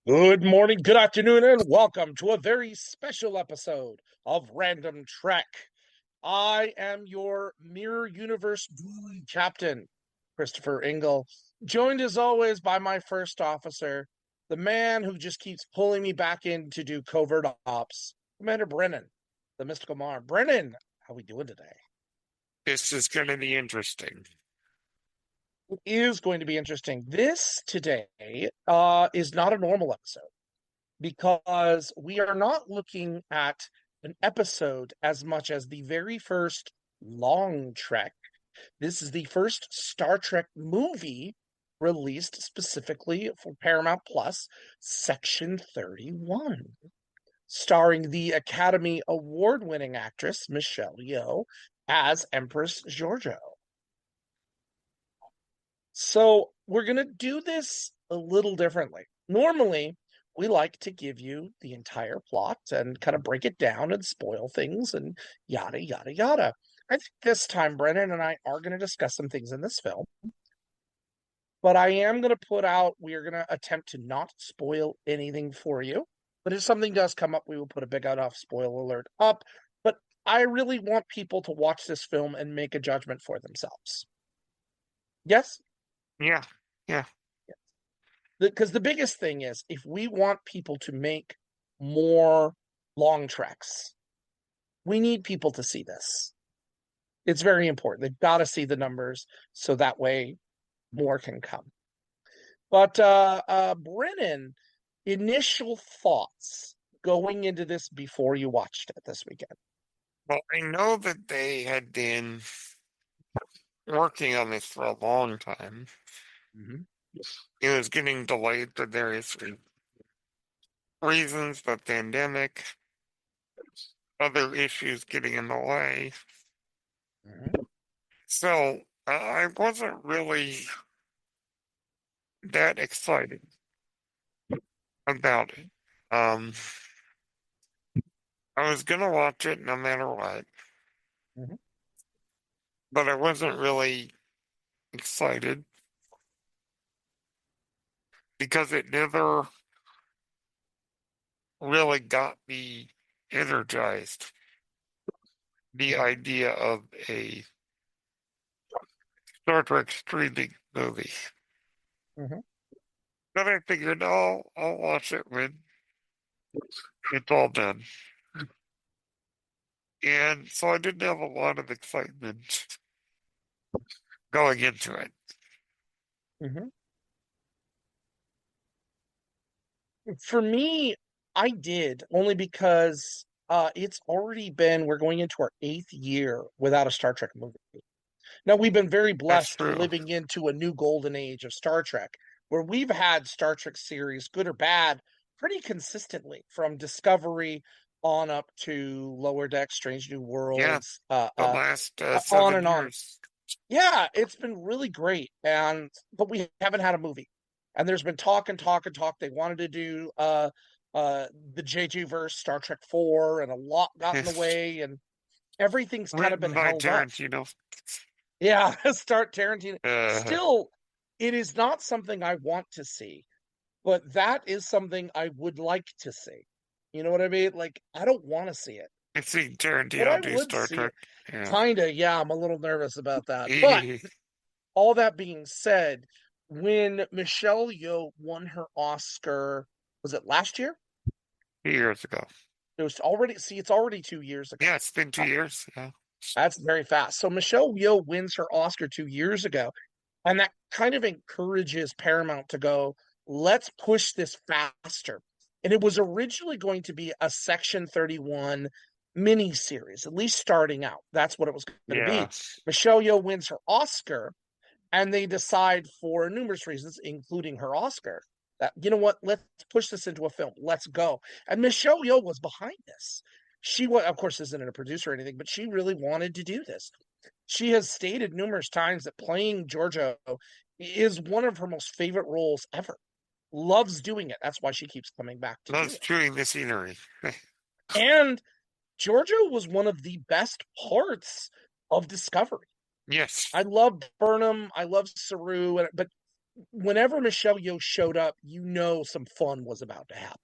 Good morning, good afternoon, and welcome to a very special episode of Random Trek. I am your Mirror Universe Captain, Christopher Ingle, joined as always by my first officer, the man who just keeps pulling me back in to do covert ops, Commander Brennan, the Mystical Mar. Brennan, how we doing today? This is going to be interesting. It is going to be interesting. This today is not a normal episode, because we are not looking at an episode as much as the very first long trek. This is the first Star Trek movie released specifically for Paramount Plus, Section 31, starring the Academy Award winning actress Michelle Yeoh as Empress Georgiou. So we're going to do this a little differently. Normally, we like to give you the entire plot and kind of break it down and spoil things and yada, yada, yada. I think this time, Brennan and I are going to discuss some things in this film, but I am going to we are going to attempt to not spoil anything for you. But if something does come up, we will put a big enough spoil alert up. But I really want people to watch this film and make a judgment for themselves. Yes? Yeah, yeah. Because the biggest thing is, if we want people to make more long treks, we need people to see this. It's very important. They've got to see the numbers so that way more can come. But Brennan, initial thoughts going into this before you watched it this weekend. Well, I know that they had been working on this for a long time. Mm-hmm. It was getting delayed for various reasons, the pandemic, other issues getting in the way. Mm-hmm. So I wasn't really that excited about it. Um, I was gonna watch it no matter what, Mm-hmm. but I wasn't really excited because it never really got me energized. The idea of a Star Trek streaming movie. Mm-hmm. Then I figured, I'll watch it when it's all done. And so I didn't have a lot of excitement going into it. Mm-hmm. For me, I did only because it's already been, we're going into our eighth year without a Star Trek movie. Now, we've been very That's blessed true. living into a new golden age of Star Trek, where we've had Star Trek series, good or bad, pretty consistently from Discovery on up to Lower Deck, Strange New Yeah, Worlds, the last on 7 and on. years. Yeah, it's been really great, but we haven't had a movie. And there's been talk and talk and talk. They wanted to do the JJ verse, Star Trek 4, and a lot got in the way, and everything's kind of been Written by held up. Tarantino. Yeah, start Tarantino. Uh, Still, it is not something I want to see, but that is something I would like to see. You know what I mean? Like, I don't want to see it, I've seen but I Tarantino do would Star see Trek. it. Yeah. Kinda, yeah, I'm a little nervous about that. But all that being said, when Michelle Yeoh won her Oscar, was it last year? 2 years ago. It was already, see, it's already 2 years ago. Yeah, it's been 2 years. Yeah. That's very fast. So Michelle Yeoh wins her Oscar 2 years ago. And that kind of encourages Paramount to go, let's push this faster. And it was originally going to be a Section 31 mini series, at least starting out. That's what it was going to Yeah. be. Michelle Yeoh wins her Oscar, and they decide for numerous reasons, including her Oscar, that, you know what, let's push this into a film. Let's go. And Michelle Yeoh was behind this. She was, of course, isn't a producer or anything, but she really wanted to do this. She has stated numerous times that playing Georgiou is one of her most favorite roles ever. Loves doing it. That's why she keeps coming back to do Loves it. chewing the scenery. And Georgiou was one of the best parts of Discovery. Yes. I loved Burnham. I loved Saru, but whenever Michelle Yeoh showed up, you know some fun was about to happen.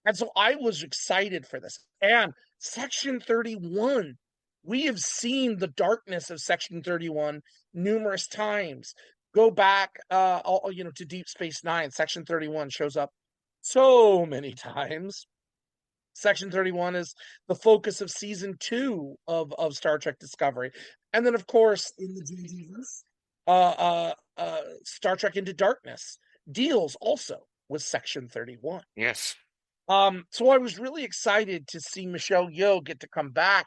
And so I was excited for this. And Section 31, we have seen the darkness of Section 31 numerous times. Go back to Deep Space Nine. Section 31 shows up so many times. Section 31 is the focus of season 2 of Star Trek Discovery. And then, of course, in the JDverse, Star Trek Into Darkness deals also with Section 31. Yes. So I was really excited to see Michelle Yeoh get to come back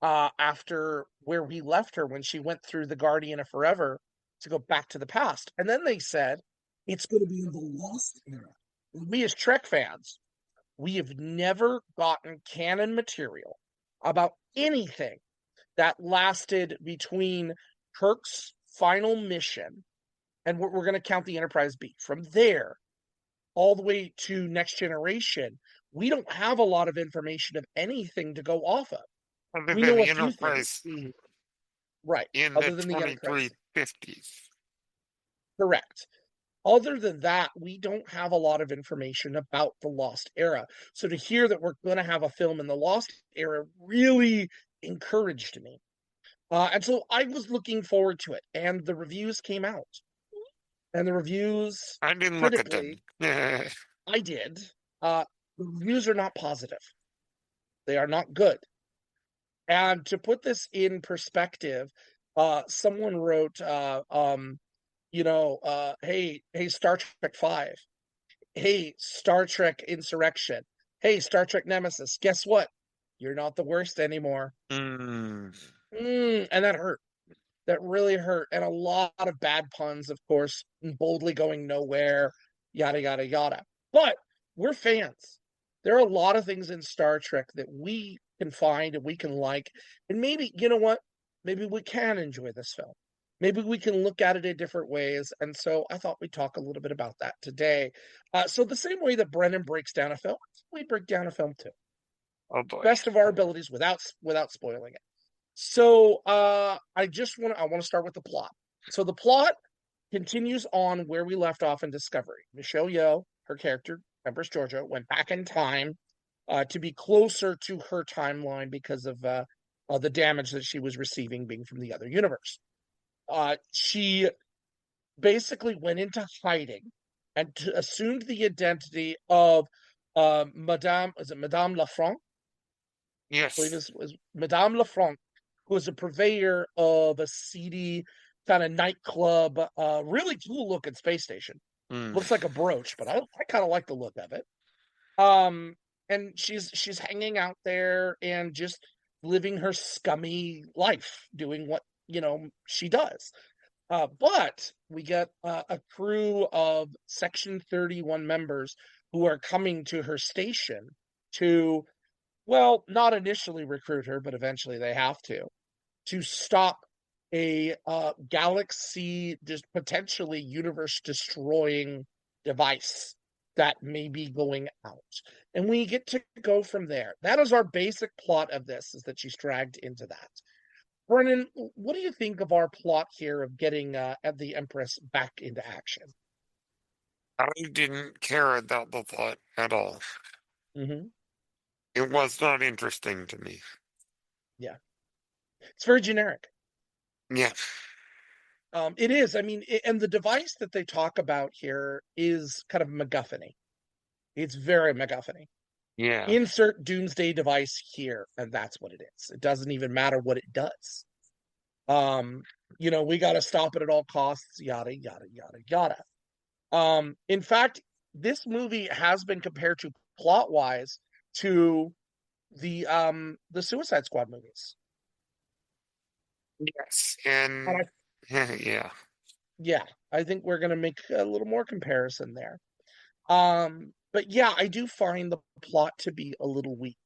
after where we left her when she went through the Guardian of Forever to go back to the past. And then they said it's going to be in the Lost era. We as Trek fans, we have never gotten canon material about anything that lasted between Kirk's final mission, and we're going to count the Enterprise B. From there, all the way to Next Generation, we don't have a lot of information of anything to go off of. Other We than know a the few things, Enterprise right? in the Other than the Enterprise, 2350s. correct. Other than that, we don't have a lot of information about the Lost Era. So to hear that we're going to have a film in the Lost Era really encouraged me. And so I was looking forward to it. And the reviews came out. And the reviews, I didn't look at them. critically, I did. The reviews are not positive. They are not good. And to put this in perspective, someone wrote, hey, Star Trek 5. Hey, Star Trek Insurrection. Hey, Star Trek Nemesis. Guess what? You're not the worst anymore. Mm. And that hurt. That really hurt. And a lot of bad puns, of course, boldly going nowhere, yada, yada, yada. But we're fans. There are a lot of things in Star Trek that we can find and we can like. And maybe, you know what? Maybe we can enjoy this film. Maybe we can look at it in different ways. And so I thought we'd talk a little bit about that today. So the same way that Brennan breaks down a film, we break down a film too. Oh boy. Best of our abilities without spoiling it. So I want to start with the plot. So the plot continues on where we left off in Discovery. Michelle Yeoh, her character, Empress Georgiou, went back in time to be closer to her timeline because of the damage that she was receiving being from the other universe. She basically went into hiding and assumed the identity of Madame Lafranc? I believe Yes. is Madame Lafranc, who is a purveyor of a seedy kind of nightclub, really cool looking space station. Mm. Looks like a brooch, but I kind of like the look of it. Um, and she's hanging out there and just living her scummy life, doing what she does. But we get a crew of Section 31 members who are coming to her station to, well, not initially recruit her, but eventually they have to stop a galaxy, just potentially universe destroying device that may be going out. And we get to go from there. That is our basic plot of this, is that she's dragged into that. Brennan, what do you think of our plot here of getting the Empress back into action? I didn't care about the plot at all. Mm-hmm. It was not interesting to me. Yeah, it's very generic. Yeah. It is. I mean, and the device that they talk about here is kind of MacGuffin-y. It's very MacGuffin-y. Yeah. Insert doomsday device here, and that's what it is. It doesn't even matter what it does. Um, we got to stop it at all costs, yada, yada, yada, yada. In fact, this movie has been compared to plot-wise to the Suicide Squad movies. Yes. And And yeah. yeah, I think we're gonna make a little more comparison there. But yeah, I do find the plot to be a little weak.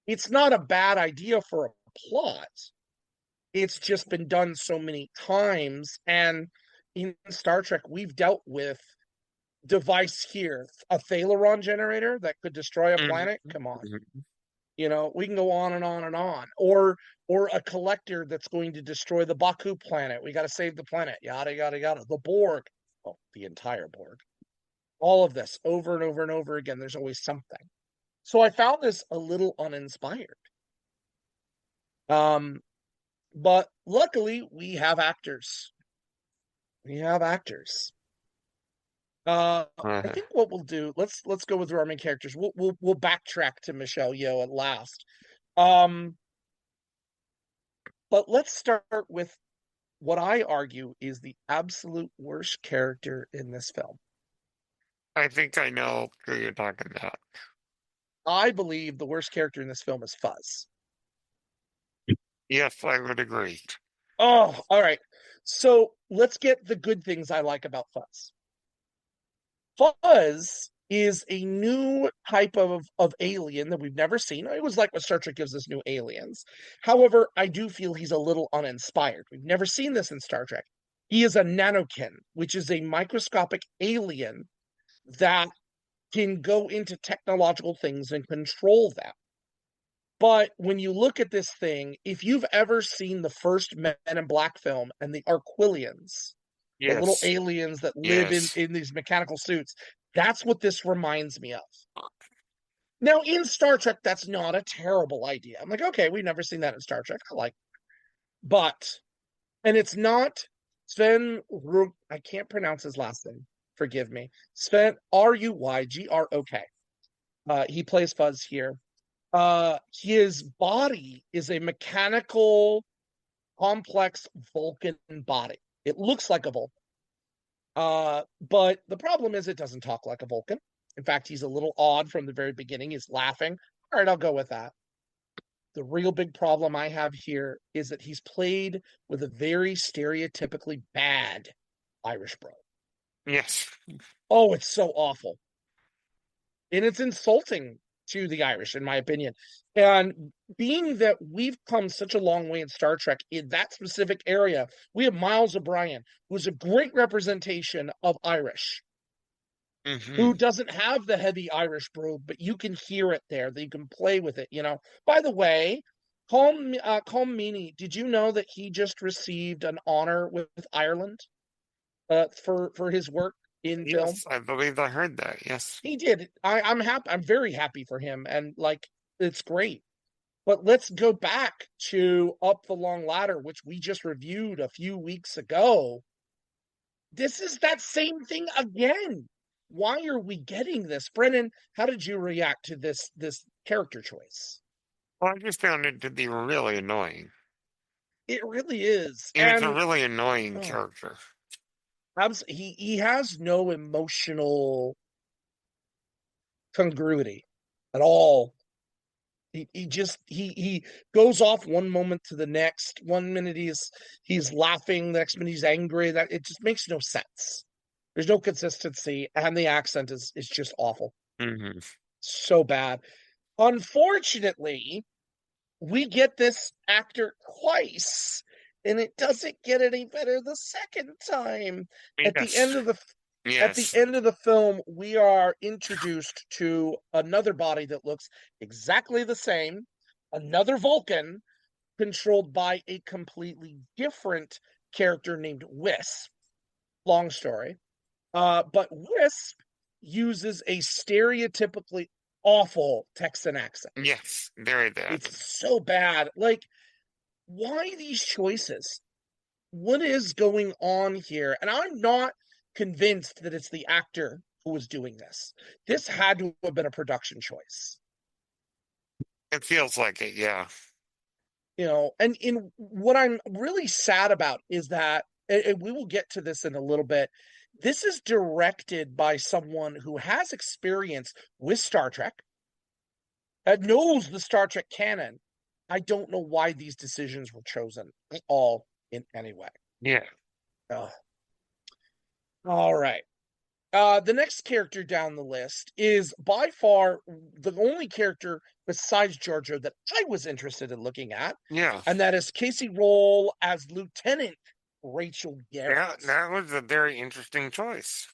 It's not a bad idea for a plot. It's just been done so many times, and in Star Trek, we've dealt with device here, a Thalaron generator that could destroy a planet. Mhm. Come on. We can go on and on and on. Or a collector that's going to destroy the Baku planet. We got to save the planet. Yada yada yada. The Borg. Oh, the entire Borg. All of this over and over and over again. There's always something. So I found this a little uninspired. Um, but luckily we have actors. We have actors. I Uh, think what we'll do, let's go with our main characters. We'll backtrack to Michelle Yeoh at last. Um, but let's start with what I argue is the absolute worst character in this film. I think I know who you're talking about. I believe the worst character in this film is Fuzz. Yes, I would agree. Oh, all right. So let's get the good things I like about Fuzz. Fuzz is a new type of alien that we've never seen. I always like when Star Trek gives us new aliens. However, I do feel he's a little uninspired. We've never seen this in Star Trek. He is a nanokin, which is a microscopic alien that can go into technological things and control them. But when you look at this thing, if you've ever seen the first Men in Black film and the Arquillians, the little Yes, aliens that live yes. in these mechanical suits, that's what this reminds me of. Now, in Star Trek, that's not a terrible idea. I'm like, okay, we've never seen that in Star Trek. I like, but, and it's not I can't pronounce his last name. Forgive me. Sven Ruygrok. He plays Fuzz here. His body is a mechanical, complex Vulcan body. It looks like a Vulcan. But the problem is it doesn't talk like a Vulcan. In fact, he's a little odd from the very beginning. He's laughing. All right, I'll go with that. The real big problem I have here is that he's played with a very stereotypically bad Irish bro. Yes. Oh, it's so awful. And it's insulting to the Irish, in my opinion. And being that we've come such a long way in Star Trek in that specific area, we have Miles O'Brien, who's a great representation of Irish, Hmm. who doesn't have the heavy Irish brogue, but you can hear it there, that you can play with it. By the way, Colm Meaney, did you know that he just received an honor with Ireland for his work in film? Yes, I believe I heard that. Yes. He did. I'm happy. I'm very happy for him, and like it's great. But let's go back to Up the Long Ladder, which we just reviewed a few weeks ago. This is that same thing again. Why are we getting this? Brennan, how did you react to this character choice? Well, I just found it to be really annoying. It really is. And it's a And really annoying oh, character. he has no emotional congruity at all. He goes off one moment to the next. One minute he's laughing, the next minute he's angry. That it just makes no sense. There's no consistency, and the accent is just awful. Hmm. So bad. Unfortunately, we get this actor twice, and it doesn't get any better the second time. At the Yes. end of the at the Yes. end of the film, we are introduced to another body that looks exactly the same, another Vulcan controlled by a completely different character named Wisp. Long story. But Wisp uses a stereotypically awful Texan accent. Yes. Very bad. It's so bad. Like, why these choices? What is going on here? And I'm not convinced that it's the actor who was doing this. This had to have been a production choice. It feels like it, yeah. And in what I'm really sad about is that, and we will get to this in a little bit, this is directed by someone who has experience with Star Trek, that knows the Star Trek canon. I don't know why these decisions were chosen at all in any way. Yeah. Ugh. All right. The next character down the list is by far the only character besides Georgiou that I was interested in looking at, Yeah. and that is Casey Roll as Lieutenant Rachel Garrett. That was a very interesting choice.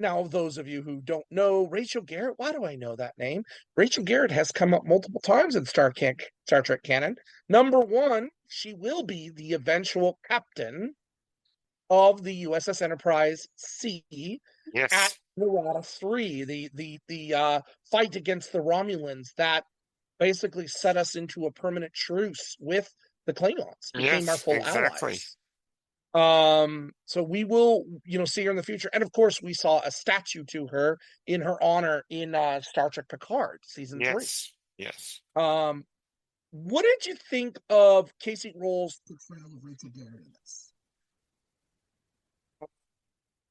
Now, those of you who don't know Rachel Garrett, why do I know that name? Rachel Garrett has come up multiple times in Star Trek canon. Number one, she will be the eventual captain of the USS Enterprise C at Yes, Narada 3, the fight against the Romulans that basically set us into a permanent truce with the Klingons, became our yes, full exactly. allies. So we will, see her in the future. And of course, we saw a statue to her in her honor in Star Trek Picard season 3. Yes, yes. Um, what did you think of Casey Roll's portrayal of Rachel Garrett in this?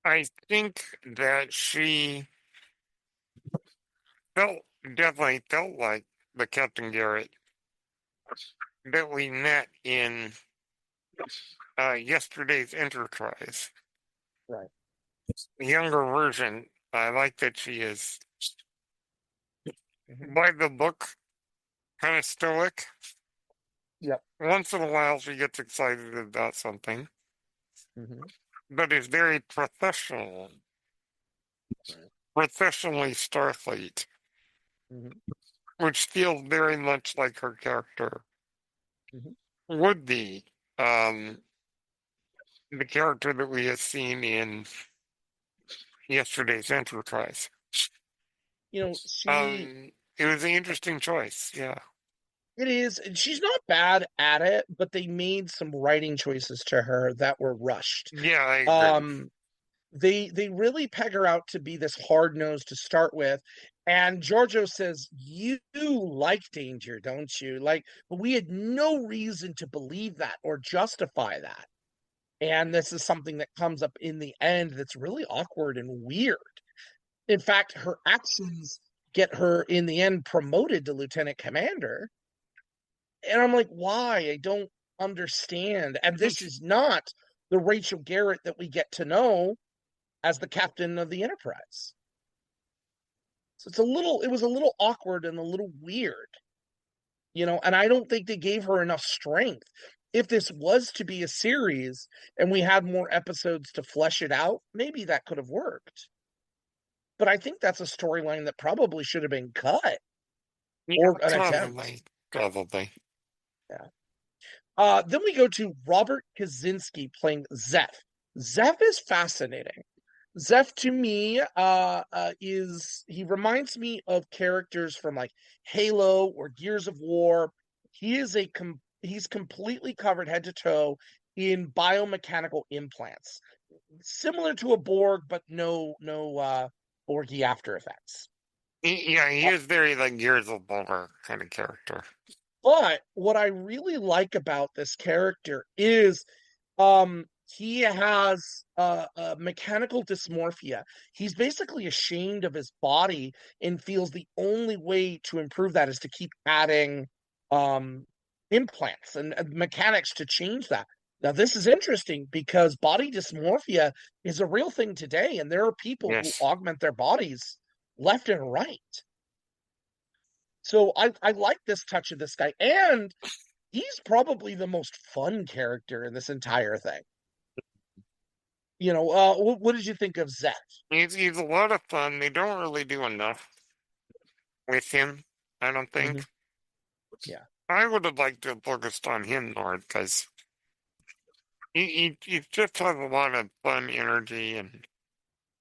I think that she felt definitely felt like the Captain Garrett that we met in yesterday's Enterprise. Right. The younger version. I like that she is Hmm. by the book, kind of stoic. Yep. Once in a while, she gets excited about something, Hmm. but is very professional, Right. professionally Starfleet, Hmm. which feels very much like her character Hmm. would be. Um, the character that we have seen in yesterday's Enterprise. She It was an interesting choice. Yeah. it is, and she's not bad at it, but they made some writing choices to her that were rushed. Yeah, I agree. Um, they really peg her out to be this hard nose to start with. And Georgiou says, "You like danger, don't you?" Like, but we had no reason to believe that or justify that. And this is something that comes up in the end that's really awkward and weird. In fact, her actions get her in the end promoted to lieutenant commander. And I'm like, why? I don't understand. And this is not the Rachel Garrett that we get to know as the captain of the Enterprise. So it was a little awkward and a little weird, and I don't think they gave her enough strength. If this was to be a series and we had more episodes to flesh it out, maybe that could have worked. But I think that's a storyline that probably should have been cut Yeah, or an attempt. probably. Probably. Yeah. Then we go to Robert Kaczynski playing Zeph. Zeph is fascinating. Zeph to me is he reminds me of characters from like Halo or Gears of War. He's completely covered head to toe in biomechanical implants, similar to a Borg, but no Borgy after effects. Yeah, he is very like Gears of War kind of character. But what I really like about this character is he has mechanical dysmorphia. He's basically ashamed of his body and feels the only way to improve that is to keep adding um implants and mechanics to change that. Now this is interesting because body dysmorphia is a real thing today, and there are people who Yes. augment their bodies left and right. So I like this touch of this guy, and he's probably the most fun character in this entire thing. What did you think of Zeph? He's a lot of fun. They don't really do enough with him, I don't Hmm. think. Yeah. I would have liked to have focused on him more because he just has a lot of fun energy and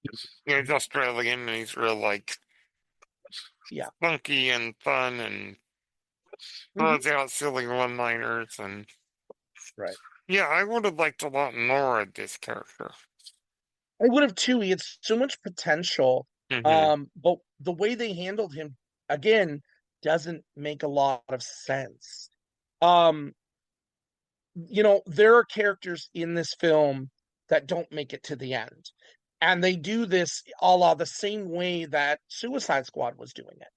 he's Hmm. Australian and he's real like Yeah. funky and fun and Hmm. throws out silly one-liners and Right. yeah, I would have liked a lot more of this character. I would have too. He had so much potential. Hmm. But the way they handled him again doesn't make a lot of sense. Um, there are characters in this film that don't make it to the end. And they do this a la the same way that Suicide Squad was doing it.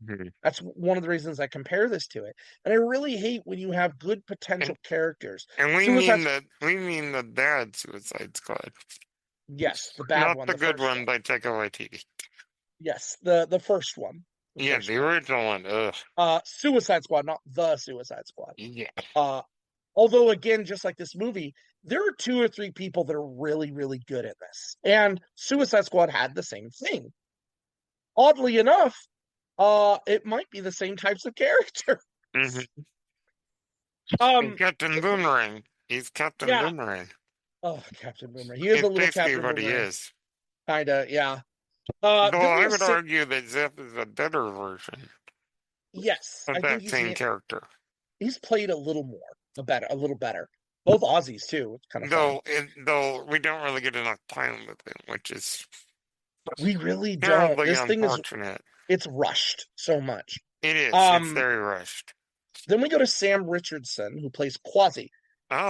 Hmm. That's one of the reasons I compare this to it. And I really hate when you have good And potential characters. and Suicide, we mean the bad Suicide Squad, yes, the bad not one, the the good first one one. by Taika Waititi. Yes, the first one, the Yeah, first the one. original one. Ugh. Suicide Squad, not the Suicide Squad. Yeah. Uh, although again, just like this movie, there are two or three people that are really, really good at this. And Suicide Squad had the same thing. Oddly enough, it might be the same types of characters. Hmm. And Um, Captain Boomerang. He's Captain yeah. Boomerang. Oh, Captain Boomerang. He is a It's little basically Captain what he Boomerang. is. Kinda, yeah. Though Then we I have would six. argue that Zip is a better version Yes, of I think that same character. he's played a little more, a little better. Both Aussies too. It's kind of funny. Though we don't really get enough time with him, which is We really don't. terribly This thing is unfortunate. it's rushed so much. It is. It's Um, very rushed. then we go to Sam Richardson, who plays Quasi. Oh,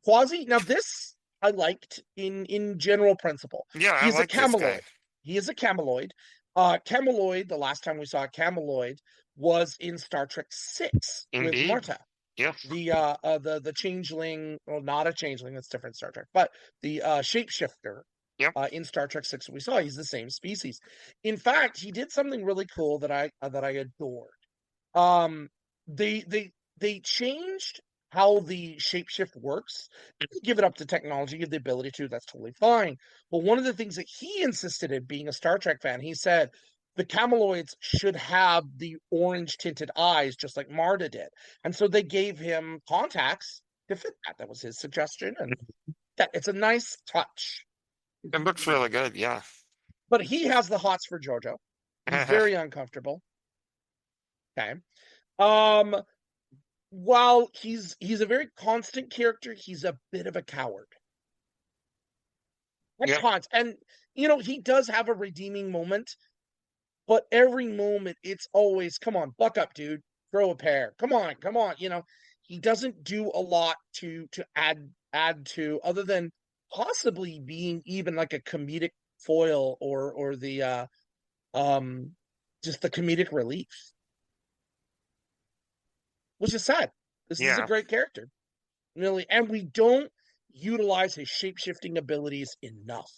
Quasi. Now this I liked in general principle. yeah, I He is a like this guy. cameloid. He is a cameloid. Cameloid. The last time we saw a cameloid was in Star Trek Six with Indeed. Marta. Yes. The changeling, well, not a changeling, that's different Star Trek, but the shapeshifter Yep. in Star Trek Six we saw, he's the same species. In fact, he did something really cool that I adored. Um, they changed how the shapeshift works. Give it up to technology, give the ability to, that's totally fine. But one of the things that he insisted in, being a Star Trek fan, he said the cameloids should have the orange tinted eyes, just like Marta did. And so they gave him contacts to fit that. That was his suggestion. And that it's a nice touch. It looks really good. Yeah. But he has the hots for Georgiou. He's very uncomfortable. Okay. Um, while he's a very constant character, he's a bit of a coward at Yep. times. And he does have a redeeming moment, but every moment it's always, come on, buck up, dude, throw a pair, come on, come on. He doesn't do a lot to add to, other than possibly being even like a comedic foil, or the um just the comedic relief, which is sad. This is a Yeah. great character, really, and we don't utilize his shape-shifting abilities enough.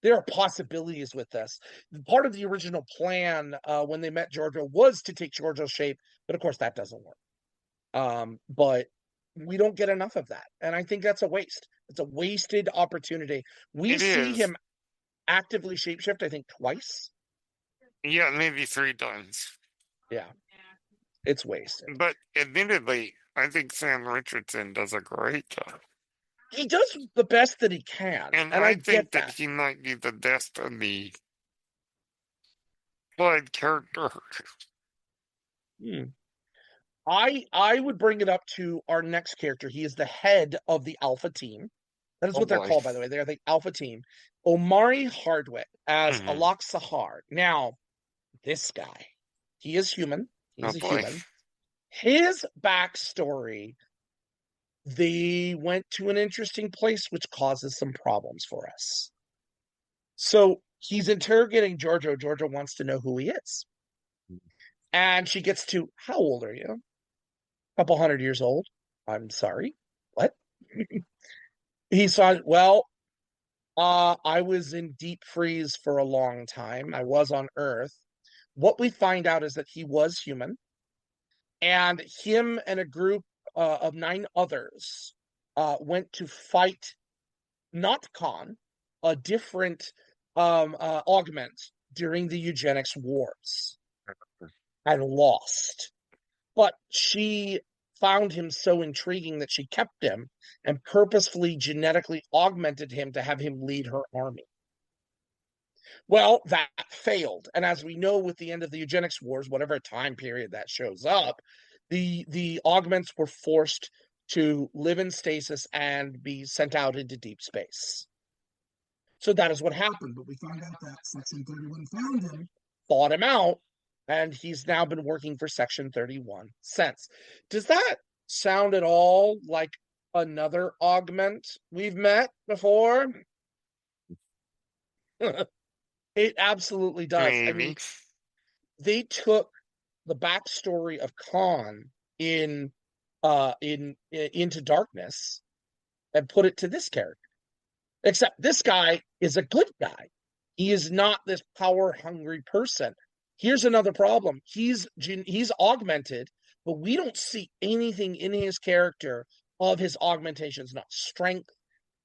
There are possibilities with this. Part of the original plan, when they met Georgiou, was to take Georgiou's shape, but of course that doesn't work. But we don't get enough of that, and I think that's a waste. It's a wasted opportunity. We It see is. him actively shapeshift, I think, twice. Yeah, maybe 3 times. Yeah, it's wasted. But admittedly, I think Sam Richardson does a great job. He does the best that he can, And and I I think get that that. he might be the best of the blood character. Hmm. I would bring it up to our next character. He is the head of the Alpha team. That is Oh what they're boy. called, by the way. They're the Alpha team. Omari Hardwick as Hmm. Alok Sahar. Now, this guy, he is human. Oh He's a boy. human. His backstory, they went to an interesting place, which causes some problems for us. So he's interrogating Georgiou. Georgiou wants to know who he is. And she gets to, how old are you? A couple 100 years old. I'm sorry. What? He saw, well, I was in deep freeze for a long time. I was on Earth. What we find out is that he was human, and him and a group of 9 others went to fight not Khan, a different augment during the eugenics wars, and lost. But she found him so intriguing that she kept him and purposefully genetically augmented him to have him lead her army. Well, that failed. And as we know, with the end of the eugenics wars, whatever time period that shows up, the augments were forced to live in stasis and be sent out into deep space. So that is what happened. But we find out that Section 31 found him, fought him out, and he's now been working for Section 31 since. Does that sound at all like another augment we've met before? It absolutely does. I mean, Maybe. they took the backstory of Khan in Into Darkness and put it to this character. Except this guy is a good guy. He is not this power hungry person. Here's another problem. He's augmented, but we don't see anything in his character of his augmentations, not strength,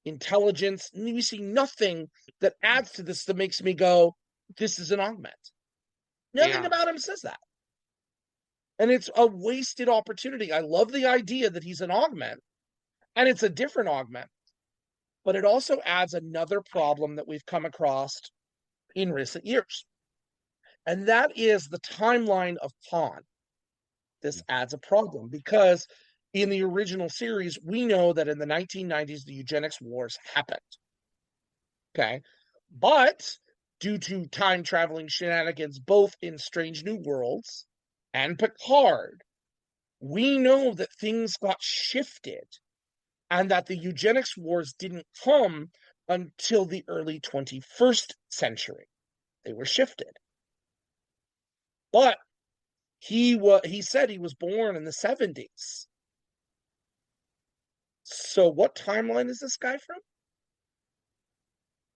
intelligence. We see nothing that adds to this that makes me go, this is an augment. Nothing Yeah. about him says that. And it's a wasted opportunity. I love the idea that he's an augment, and it's a different augment, but it also adds another problem that we've come across in recent years. And that is the timeline of Khan. This adds a problem because in the original series, we know that in the 1990s, the eugenics wars happened. Okay. But due to time traveling shenanigans, both in Strange New Worlds and Picard, we know that things got shifted and that the eugenics wars didn't come until the early 21st century. They were shifted. But he said he was born in the 70s. So what timeline is this guy from?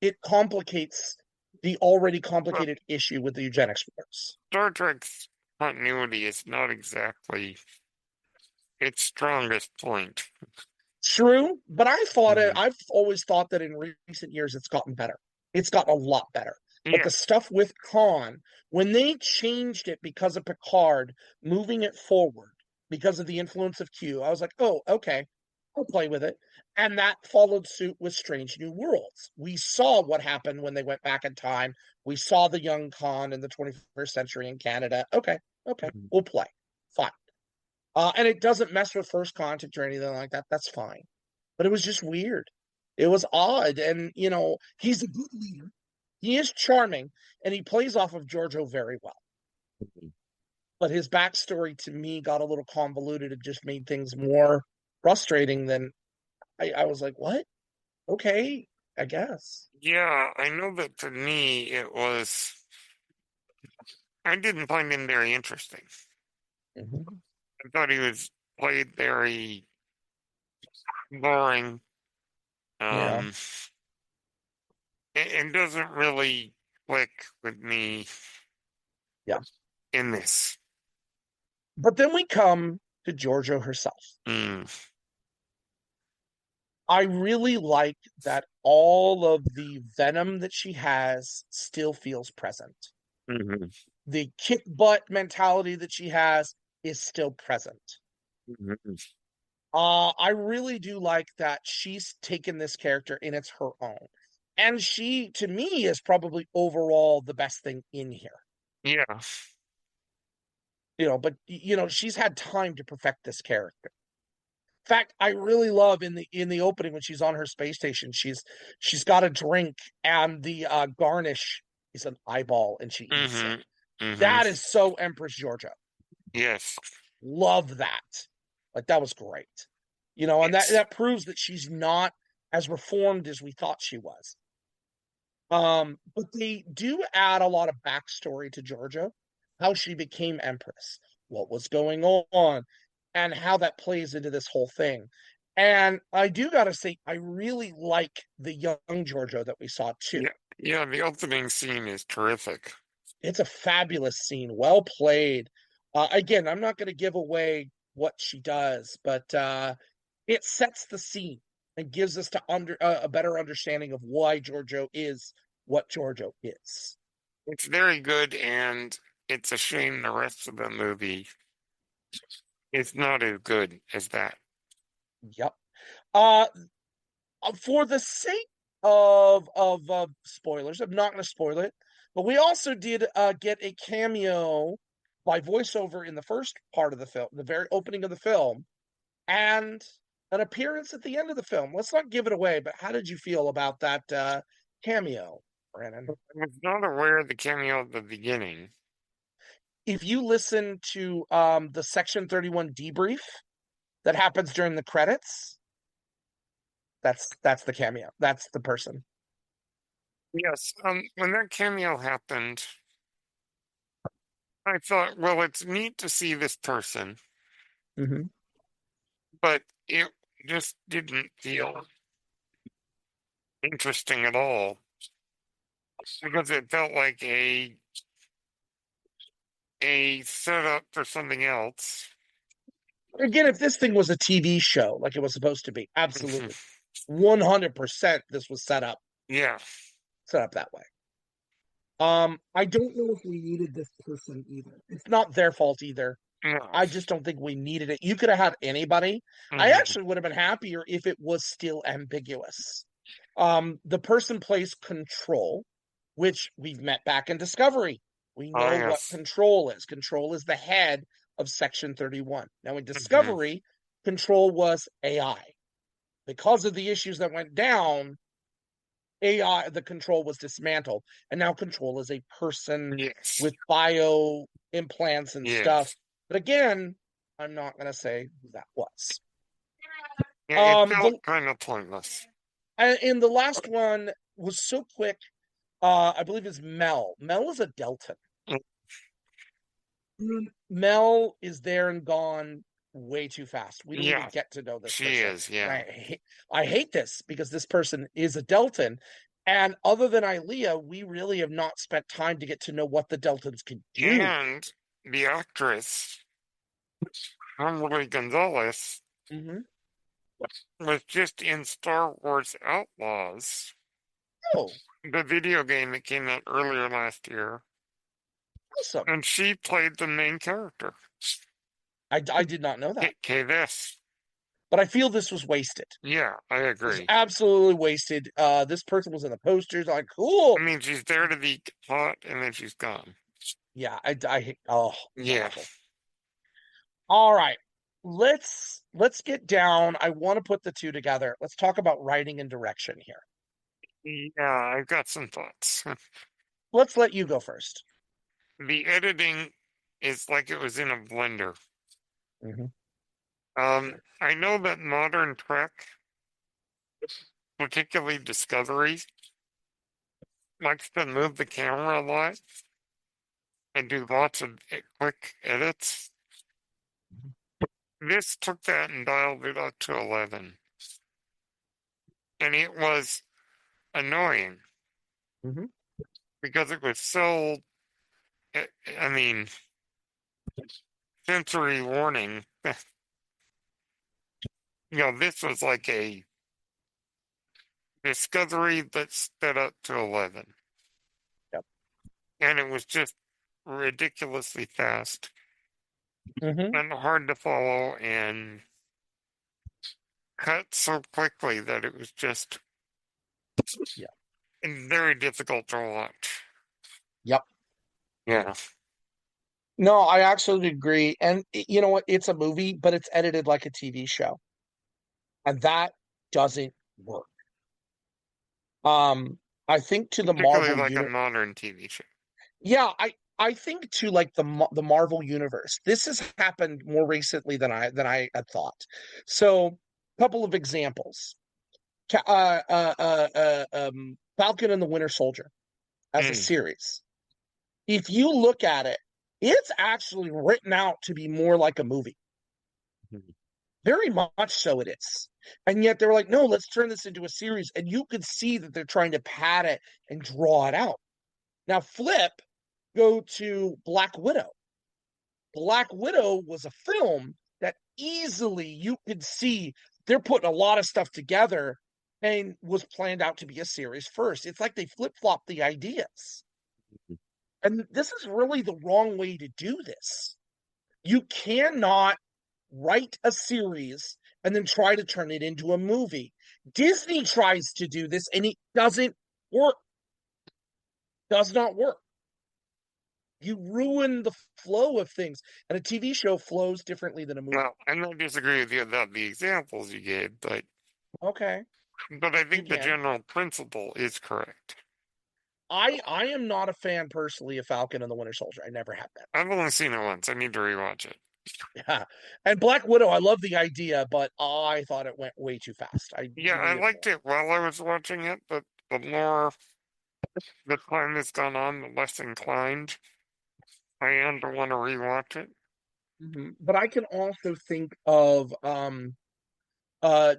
It complicates the already But complicated issue with the eugenics wars. Star Trek's continuity is not exactly its strongest point. True, but Hmm. I've always thought that in recent years it's gotten better. It's gotten a lot better. But Yeah. the stuff with Khan, when they changed it because of Picard moving it forward because of the influence of Q, I was like, oh, okay, I'll play with it. And that followed suit with Strange New Worlds. We saw what happened when they went back in time. We saw the young Khan in the 21st century in Canada. Okay, okay, Mhm. we'll play. Fine. And it doesn't mess with first contact or anything like that. That's fine. But it was just weird. It was odd. And, he's a good leader. He is charming, and he plays off of Georgiou very well. But his backstory to me got a little convoluted. It just made things more frustrating than I was like, what? Okay, I guess. Yeah, I know that to me it was. I didn't find him very interesting. Mhm. I thought he was played very boring, Yeah, um, and doesn't really click with me yeah. in this. But then we come to Georgiou herself. Mm, I really like that all of the venom that she has still feels present. hmm The kick butt mentality that she has is still present. hmm I really do like that she's taken this character and it's her own. And she, to me, is probably overall the best thing in here. Yeah. But she's had time to perfect this character. In fact, I really love in the opening when she's on her space station, she's got a drink and the garnish is an eyeball and she eats it. hmm hmm That is so Empress Georgia. Yes. Love that. Like that was great. And that It's that proves that she's not as reformed as we thought she was. But they do add a lot of backstory to Georgia, how she became Empress, what was going on, and how that plays into this whole thing. And I do gotta say, I really like the young Georgia that we saw too. yeah, yeah, the opening scene is terrific. It's a fabulous scene, well played. Again, I'm not going to give away what she does, but it sets the scene and gives us to a better understanding of why Georgiou is what Georgiou is. It's very good, and it's a shame the rest of the movie is not as good as that. Yep. Uh, for the sake of spoilers, I'm not going to spoil it, but we also did get a cameo by voiceover in the first part of the film, the very opening of the film, and an appearance at the end of the film. Let's not give it away, but how did you feel about that cameo, Brandon? I was not aware of the cameo at the beginning. If you listen to the Section 31 debrief that happens during the credits, that's the cameo. That's the person. Yes, when that cameo happened, I thought, well, it's neat to see this person, Mm-hmm. but it just didn't feel interesting at all because it felt like a setup for something else. Again, if this thing was a TV show like it was supposed to be, absolutely. 100% this was Yeah, set up that way. I don't know if we needed this person either. It's not their fault either. no. I just don't think we needed it. You could have had anybody. I Hmm. actually would have been happier if it was still ambiguous. The person plays Control, which we've met back in Discovery. We Oh, know what yes. Control is. Control is the head of Section 31. Now, in Hmm. Discovery, Control was AI. Because of the issues that went down, AI, the Control was dismantled, and now Control is a person Yes. with bio implants and stuff. Yes. But again, I'm not going to say who that was. Yeah, it The felt kind of pointless. and the last one was so quick. I believe is Mel. Mel is a Delta. Mel is there and gone way too fast. We don't even Yeah, get to know this she person. is. And Yeah. I hate this because this person is a Deltan. And other than Ilea, we really have not spent time to get to know what the Deltans can do. And the actress, Humberly Gonzalez, Mm-hmm. was just in Star Wars Outlaws, Oh, the video game that came out earlier last year, awesome. and she played the main character. I did not know that. Okay, this. But I feel this was wasted. Yeah, I It was agree. absolutely wasted. This person was in the posters. I'm like, I cool. mean, she's there to be hot, and then she's gone. Yeah, oh, it was Yeah. awful. All right. Let's get down. I want to put the two together. Let's talk about writing and direction here. Yeah, I've got some thoughts. Let's let you go first. The editing is like it was in a blender. Hmm. I know that modern Trek, particularly Discovery, likes to move the camera a lot and do lots of quick edits. This took that and dialed it up to 11. And it was annoying Hmm. because it was so, I I mean, sensory warning. This was like a discovery that sped up to 11. Yep. And it was just ridiculously fast Hmm. and hard to follow and cut so quickly that it was just Yeah. very difficult to watch. Yep. Yeah. No, I absolutely agree. And you know what? It's a movie, but it's edited like a TV show, and that doesn't work. Um, I think to the Particularly Marvel like a unit, modern TV show. yeah, I think to like the Marvel universe. This has happened more recently than I had thought. So, a couple of examples. Falcon and the Winter Soldier as a Mm. series. If you look at it, it's actually written out to be more like a movie. Very much so it is. And yet they're like, no, let's turn this into a series. And you could see that they're trying to pad it and draw it out. Now, flip, go to Black Widow. Black Widow was a film that easily you could see they're putting a lot of stuff together and was planned out to be a series first. It's like they flip flop the ideas. And this is really the wrong way to do this. You cannot write a series and then try to turn it into a movie. Disney tries to do this and it doesn't work. Does not work. You ruin the flow of things. And a TV show flows differently than a movie. Well, I don't disagree with you about the examples you gave, Okay, but I you think the can. general principle is correct. I am not a fan personally of Falcon and the Winter Soldier. I never have been. I've only seen it once. I need to rewatch it. Yeah. And Black Widow, I love the idea, but I thought it went way too fast. I Yeah, I needed more. liked it while I was watching it, but the more the time has gone on, the less inclined I am to want to rewatch it. But I can also think of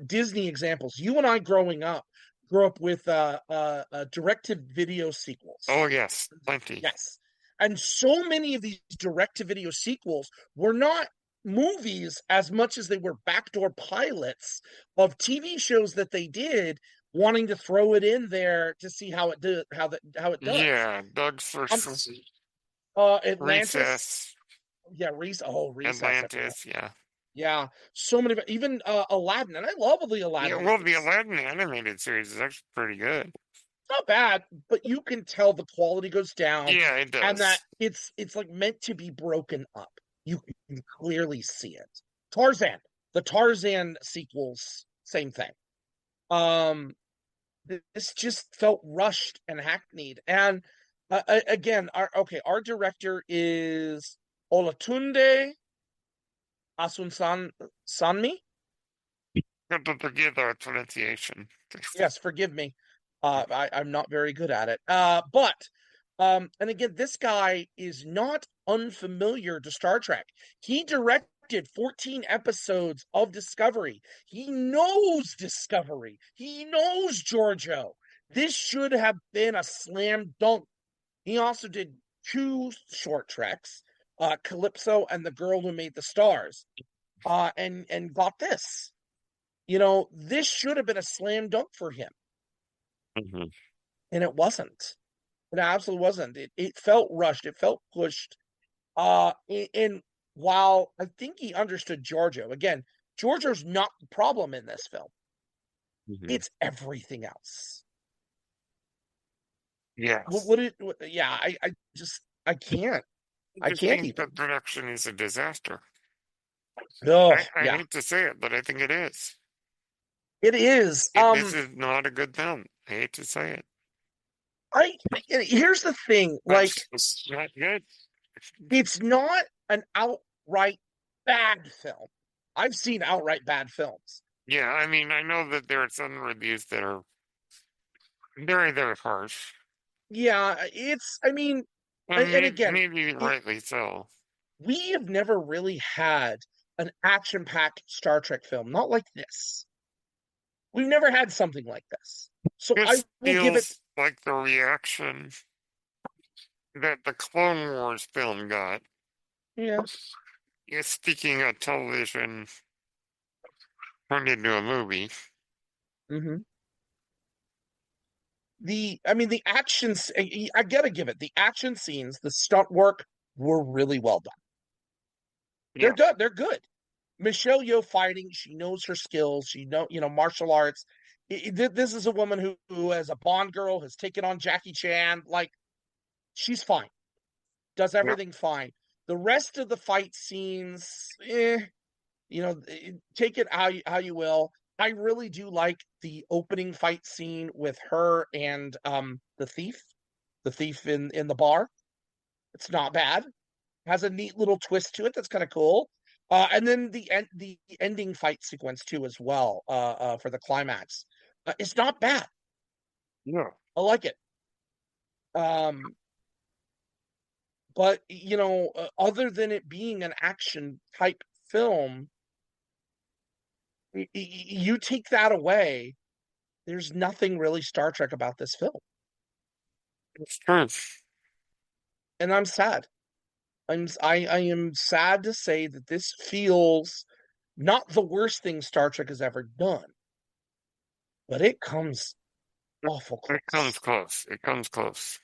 Disney examples. You and I growing up grew up with direct to video sequels. Oh, yes, plenty. Yes. And so many of these direct to video sequels were not movies as much as they were backdoor pilots of TV shows that they did, wanting to throw it in there to see how it do how it does. Yeah, Doug's Um, first Atlantis, Recess, yeah, Recess, everyone, Atlantis, yeah. yeah, so many, even Aladdin, and I love the Yeah, Aladdin well, the movies. Aladdin animated series is actually pretty good. Not bad, but you can tell the quality goes down, Yeah, it and that does. it's like meant to be broken up. You can clearly see it. Tarzan, the Tarzan sequels, same thing. Um, this just felt rushed and hackneyed. And again, our director is Olatunde Sanmi. Good to forgive our pronunciation. Yes, forgive me. I'm not very good at it. But and again, this guy is not unfamiliar to Star Trek. He directed 14 episodes of Discovery. He knows Discovery. He knows Georgiou. This should have been a slam dunk. He also did two short treks, Calypso and the Girl Who Made the Stars, and got this. This should have been a slam dunk for him, Mhm. and it wasn't. It absolutely wasn't. It felt rushed. It felt pushed. And while I think he understood Georgiou, again, Georgiou's not the problem in this film. Mhm. It's everything else. Yes. Yeah, I can't. I I just can't think even. the production is a disaster. Oh, I yeah, hate to say it, but I think it is. it is. This is not a good film. I hate to say it, Here's the thing, but like, it's not good. it's not an outright bad film. I've seen outright bad films. Yeah, I mean, I know that there are some reviews that are very, very harsh, Yeah, I mean, and again, maybe it, rightly so. we have never really had an action-packed Star Trek film, not like this. We've never had something like this. So I This will give it, feels like the reaction that the Clone Wars film got. yeah. Yeah, speaking of television turned into a movie. Hmm. I mean, the actions, I gotta give it, the action scenes, the stunt work were really well done. They're Yeah, good. They're good. Michelle Yeoh fighting, she knows her skills. She martial arts. This is a woman who, as a Bond girl, has taken on Jackie Chan. Like, she's fine, does yeah. everything fine. The rest of the fight scenes, take it how you will. I really do like the opening fight scene with her and the thief in the bar. It's not bad. Has a neat little twist to it that's kind of cool. And then the ending fight sequence too as well, for the climax. It's not bad. Yeah. I like it. Um, but other than it being an action type film, you take that away, there's nothing really Star Trek about this film, It's true. and I'm sad. I am sad to say that this feels not the worst thing Star Trek has ever done, but it comes awful It comes close. close. It comes close.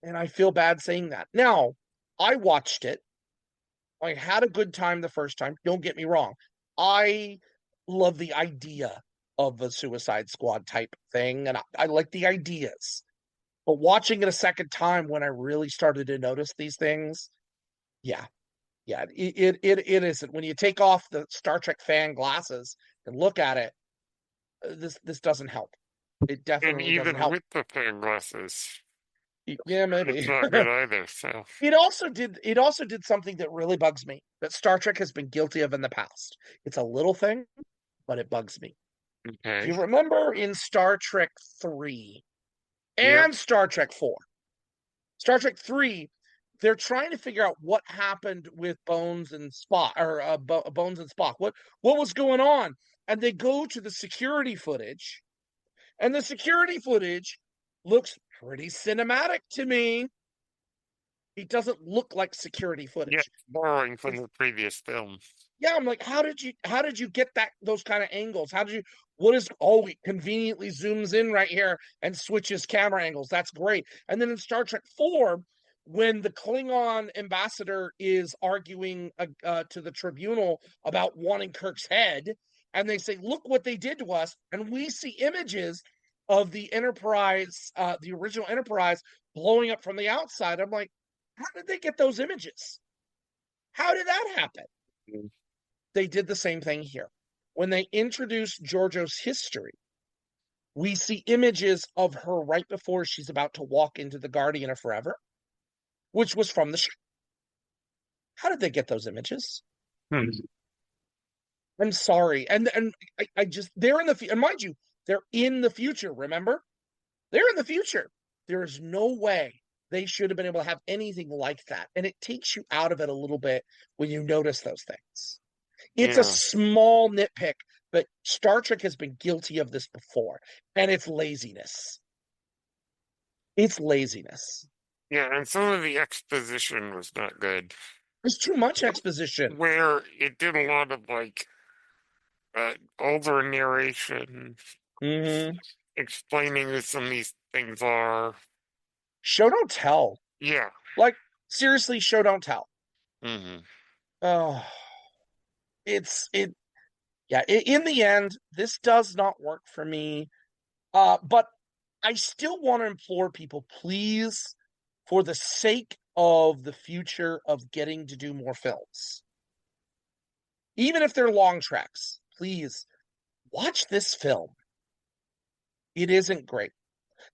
And I feel bad saying that. Now, I watched it. I had a good time the first time. Don't get me wrong. I love the idea of a Suicide Squad type thing, and I like the ideas. But watching it a second time when I really started to notice these things, yeah, yeah, it isn't. When you take off the Star Trek fan glasses and look at it, this doesn't help. It And definitely doesn't even help. with the fan glasses, Yeah, it's maybe. not good either. So, It also did something that really bugs me that Star Trek has been guilty of in the past. It's a little thing, but it bugs me. If okay. you remember in Star Trek 3 Yep. and Star Trek 4, Star Trek 3, they're trying to figure out what happened with Bones and Spock, or Bones and Spock. What was going on? And they go to the security footage, and the security footage looks pretty cinematic to me. It doesn't look like security Yeah, footage. borrowing from the previous film. Yeah, I'm like, how did you get those kind of angles? How did you what is oh it conveniently zooms in right here and switches camera angles. That's great. And then in Star Trek 4, when the Klingon ambassador is arguing to the tribunal about wanting Kirk's head, and they say, look what they did to us, and we see images of the Enterprise, the original Enterprise, blowing up from the outside. I'm like, how did they get those images? How did that happen? Mm. They did the same thing here. When they introduced Georgiou's history, we see images of her right before she's about to walk into the Guardian of Forever, which was from the show. How did they get those images? Hmm. I'm sorry. And I just they're in the and mind you, they're in the future, remember? They're in the future. There is no way they should have been able to have anything like that. And it takes you out of it a little bit when you notice those things. It's a Yeah. small nitpick, but Star Trek has been guilty of this before, and it's laziness. It's laziness. Yeah, and some of the exposition was not good. There's too much exposition. Where it did a lot of like over narration, Mm-hmm. explaining who some of these things are. Show don't tell. Yeah. Like seriously, show don't tell. Hmm. Oh, it. Yeah. In the end, this does not work for me. But I still want to implore people, please, for the sake of the future of getting to do more films, even if they're long tracks, please watch this film. It isn't great.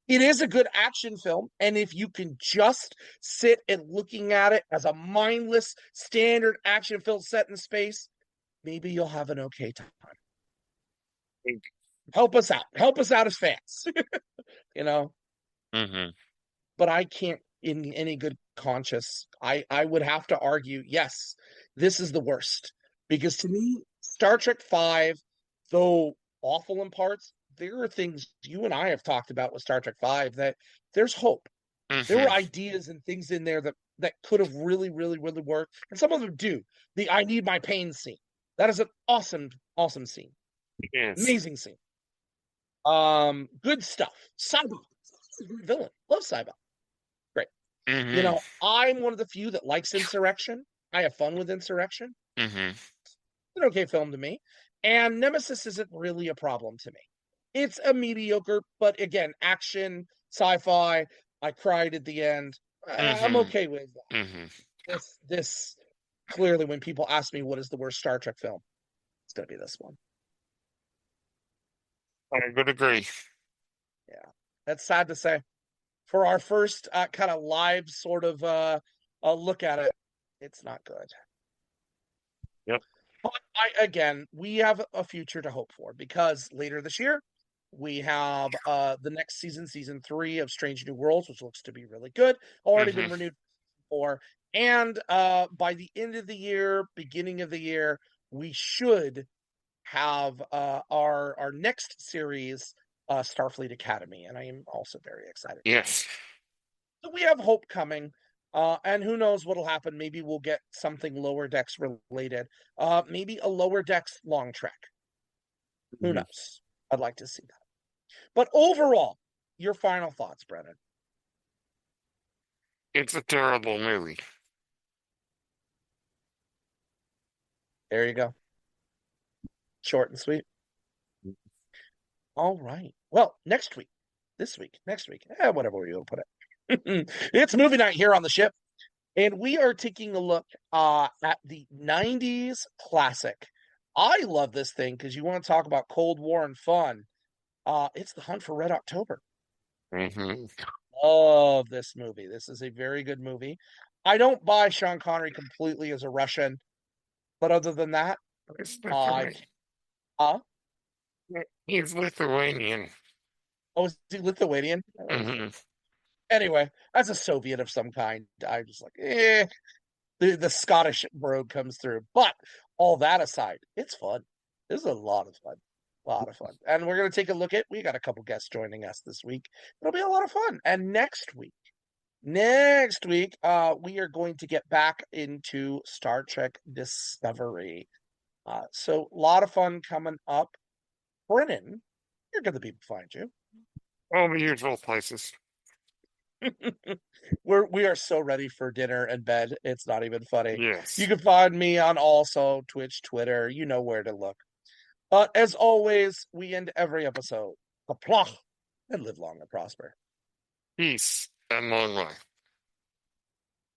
It is a good action film, and if you can just sit and looking at it as a mindless standard action film set in space, maybe you'll have an okay time. Help us out. Help us out as fans. you know, Hmm. but I can't in any good conscience. I would have to argue, yes, this is the worst. Because to me, Star Trek 5, though awful in parts, there are things you and I have talked about with Star Trek 5 that there's hope. There were Hmm. ideas and things in there that could have really, really, really worked. And some of them do. The I need my pain scene. That is an awesome, awesome scene. Yes. Amazing scene. Good stuff. Cyber villain. Love Cyber. Great. Hmm. I'm one of the few that likes Insurrection. I have fun with Insurrection. Hmm. It's an okay film to me. And Nemesis isn't really a problem to me. It's a mediocre, but again, action, sci-fi. I cried at the end. I'm Hmm. okay with that. Hmm. This clearly, when people ask me what is the worst Star Trek film, it's gonna be this one. I would agree. Yeah, that's sad to say. For our first kind of live sort of look at it, it's not good. Yep. But again, we have a future to hope for because later this year we have the next season, season 3 of Strange New Worlds, which looks to be really good. Already Hmm. been renewed for, and by the end of the year, beginning of the year, we should have our next series, Starfleet Academy, and I am also very excited for that. Yes. So we have hope coming. And who knows what'll happen? Maybe we'll get something lower decks related. Maybe a lower decks long track. Who Hmm. knows? I'd like to see that. But overall, your final thoughts, Brennan. It's a terrible movie. There you go. Short and sweet. All right. Well, next week, this week, next week, whatever you put it. It's movie night here on the ship. And we are taking a look at the 90s classic. I love this thing because you want to talk about Cold War and fun. It's The Hunt for Red October. Hmm. Love this movie. This is a very good movie. I don't buy Sean Connery completely as a Russian, but other than that, It's I Lithuanian. uh He's Lithuanian. oh, is he Lithuanian? Hmm. Anyway, as a Soviet of some kind, I was like, the Scottish brogue comes through. But all that aside, it's fun. This is a lot of fun. A lot of fun. And we're gonna take a look at we got a couple guests joining us this week. It'll be a lot of fun. And Next week, we are going to get back into Star Trek Discovery. So a lot of fun coming up. Brennan, where can the people find you? All the usual places. We are so ready for dinner and bed. It's not even funny. You Yes. can find me on also Twitch, Twitter. You know where to look. As always, we end every episode. Kaploch, and live long and prosper. Peace and long life.